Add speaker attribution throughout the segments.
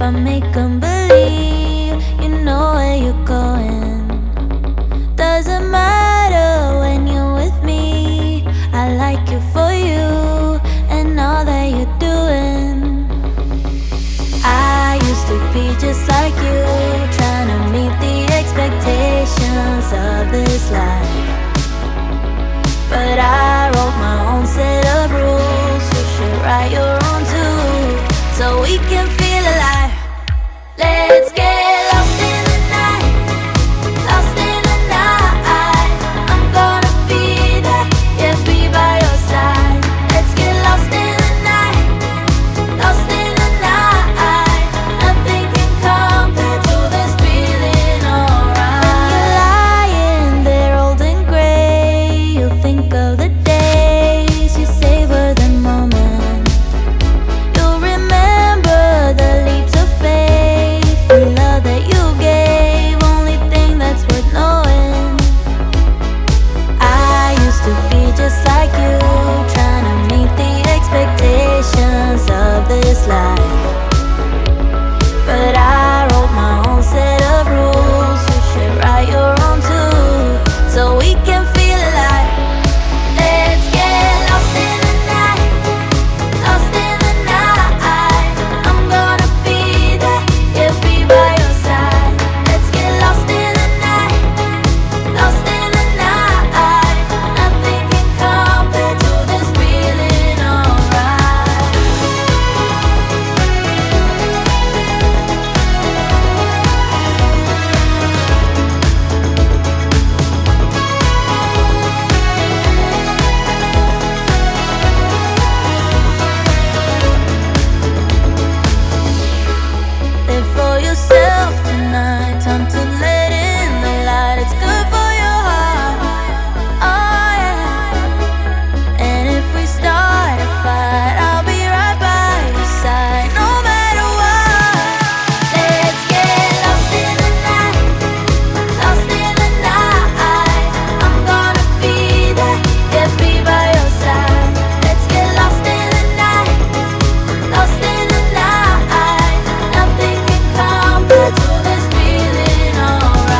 Speaker 1: I make 'em believe you know where you're going. Doesn't matter when you're with me. I like you for you and all that you're doing. I used to be just like you, trying to meet the expectations of this life. But I wrote my own set of rules. You should write your own too, so we can feel alive. Let's get lost in the night, lost in the night. I'm gonna be there, yeah, be by your side. Let's get lost in the night, lost in the night. Nothing can compare to this feeling, alright. When you're lying there old and gray, you'll think of the days you savor the moment. You'll remember the leaps of faith, the love that you gave, only thing that's worth knowing. I used to be just like you, trying to meet the expectations of this life. But I wrote my own set of rules. You should write your own too, so we can feel alive. Let's get lost in the night, lost in the night. I'm gonna be there, yeah, be by your side. Let's get lost in the night, lost in the night. Nothing can compare to this feeling, alright. Live for yourself tonight, time to let in the light. It's good for your heart, oh yeah. And if we start a fight, I'll be right by your side, no matter what. Let's get lost in the night, lost in the night. I'm gonna be there, yeah, be by your side. Let's get lost in the night, lost in the night. Nothing can compare to this feeling, alright.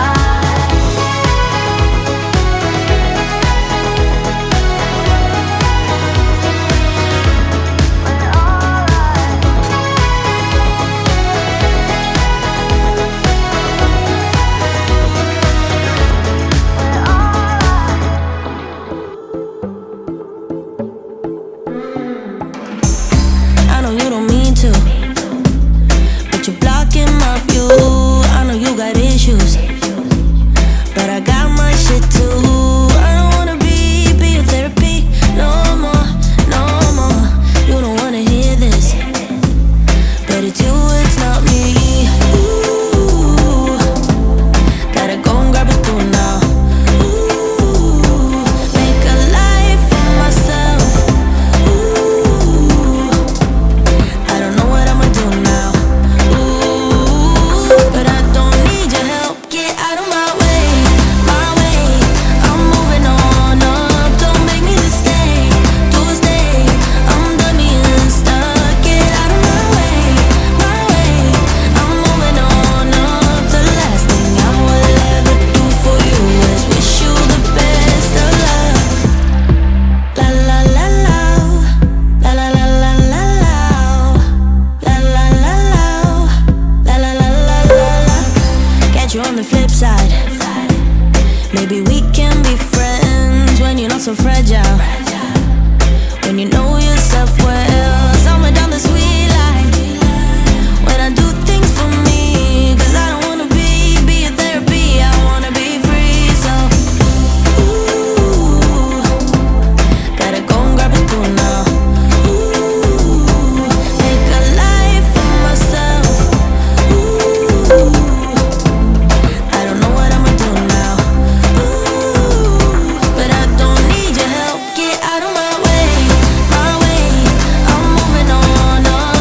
Speaker 1: I know you don't mean to, but you're blocking my view. I know you got issues, but I got my shit too. I don't wanna be your therapy no more, no more. You don't wanna hear this, but it's you, it's not me. Ooh, gotta go and grab a spoon now. Ooh, make a life for myself. Ooh, I don't know what I'ma do now. Ooh, but I don't need your help. Get out of my way, my way. I'm moving on up. Don't make me stay, to stay. I'm done being stuck. Get out of my way, my way. I'm moving on up. The last thing I will ever do for you is wish you the best of luck. La la la la, la la la la la la, la la la la, la la la la la. Catch you on the flip side. Maybe we can be friends when you're not so fragile. When you know yourself well, somewhere down the sweet line. When I do things for me, 'cause I don't wanna be your therapy. I wanna be free, so ooh, gotta go and grab a spoon now. Ooh, make a life for myself. Ooh, I don't know what I'ma do now. Ooh, but I don't need your help. Get out of my way, my way. I'm moving on up.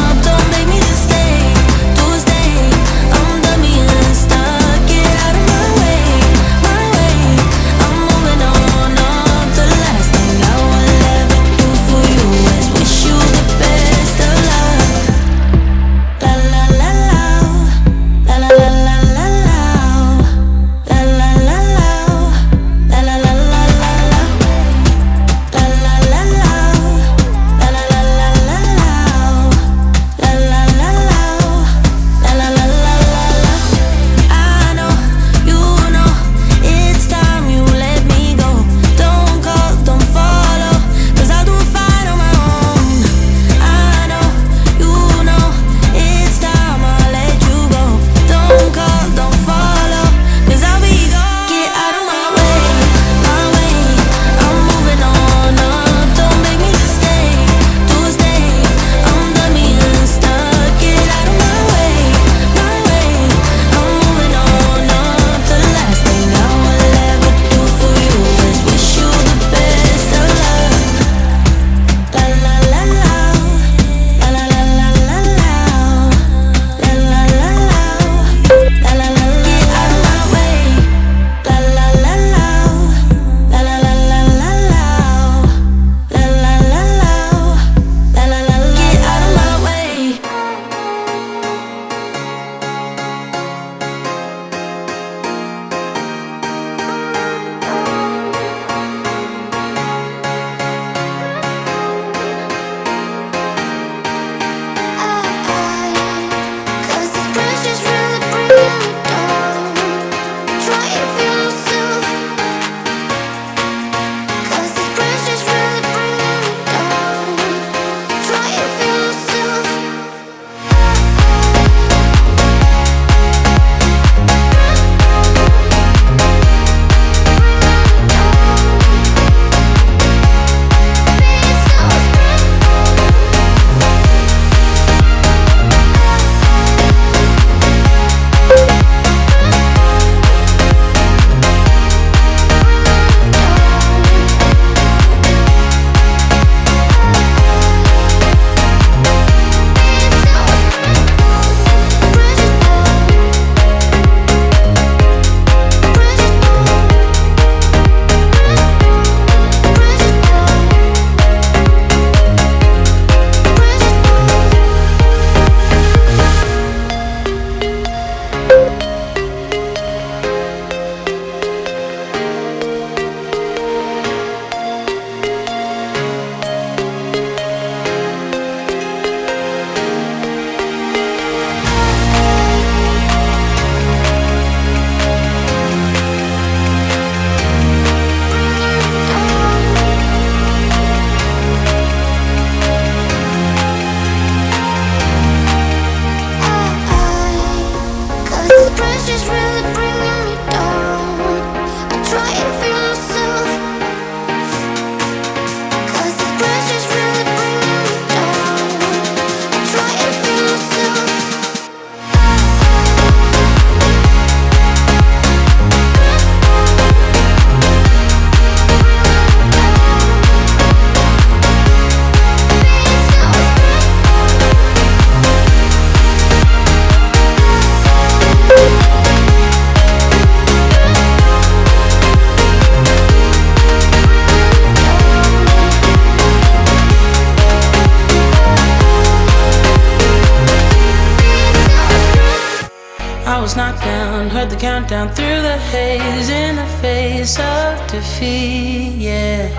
Speaker 2: was knocked down, heard the countdown through the haze, in the face of defeat, yeah.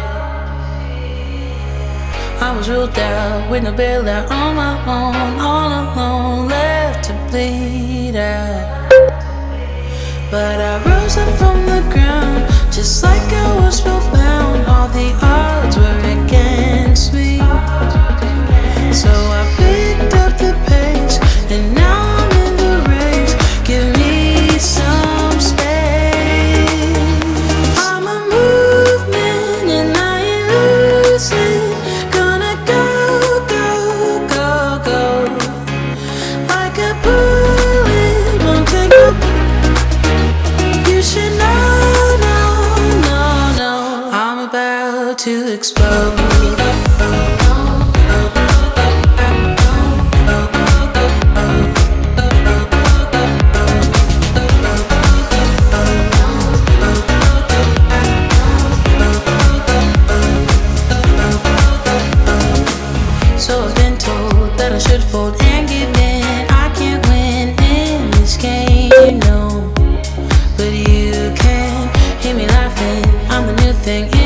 Speaker 2: I was ruled out with no bailout, on my own, all alone, left to bleed out. But I rose up from the ground, just like I was spellbound. All the odds were against me, so I picked up the pace, and now I'm in the race. Give me some space. I'm a movement and I ain't losing. Gonna go, go, go, go. Like a bullet, won't take no. You should know, no, no, no. I'm about to explode. So I've been told that I should fold and give in. I can't win in this game, no. But you can hear me laughing. I'm the new thing.